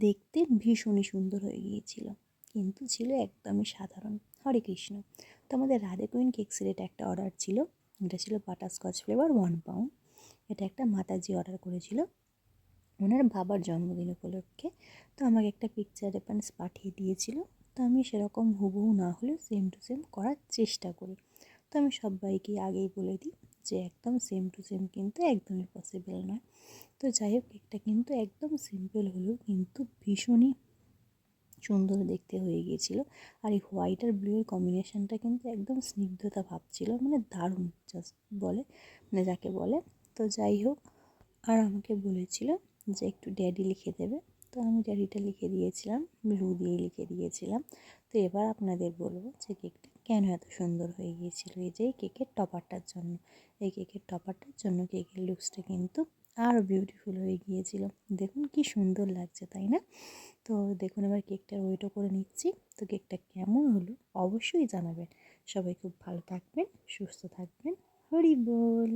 দেখতে ভীষণই সুন্দর হয়ে গিয়েছিল, কিন্তু ছিল একদমই সাধারণ। হরে কৃষ্ণ। তো আমাদের রাধে কুইন কেকসের এটা একটা অর্ডার ছিল। এটা ছিল বাটারস্কচ ফ্লেভার 1 পাউন্ড। এটা একটা মাতাজি অর্ডার করেছিল ওনার বাবার জন্মদিন উপলক্ষে। তো আমাকে একটা পিকচার রেফারেন্স পাঠিয়ে দিয়েছিল। তো আমি সেরকম হুবহু না হলেও সেম টু সেম করার চেষ্টা করি। তো আমি সবাইকে আগেই বলে দিই যে একদম সেম টু সেম কিন্তু একদমই পসিবল নয়। তো যাই হোক, কেকটা কিন্তু একদম সিম্পল হলেও কিন্তু ভীষণই সুন্দর দেখতে হয়ে গিয়েছিল। আর এই হোয়াইট আর ব্লু এর কম্বিনেশনটা কিন্তু একদম স্নিগ্ধতা ভাব ছিল, মানে দারুণ জাস্ট বলে, মানে যাকে বলে। তো যাই হোক, আর আমাকে বলেছিল যে একটু ড্যাডি লিখে দেবে। তো আমি ড্যাডিটা লিখে দিয়েছিলাম, ব্লু দিয়ে লিখে দিয়েছিলাম। তো এবার আপনাদের বলবো যে কেকটা কেন এত সুন্দর হয়ে গিয়েছিল। এই যে কেকের টপারটার জন্য, এই কেকের টপারটার জন্য কেকের লুকসটা কিন্তু আরও বিউটিফুল হয়ে গিয়েছিল। দেখুন কি সুন্দর লাগছে, তাই না? তো দেখুন, এবার কেকটার ওয়েটও করে নিচ্ছি। তো কেকটা কেমন হলো অবশ্যই জানাবেন। সবাই খুব ভালো থাকবেন, সুস্থ থাকবেন। হরি বল।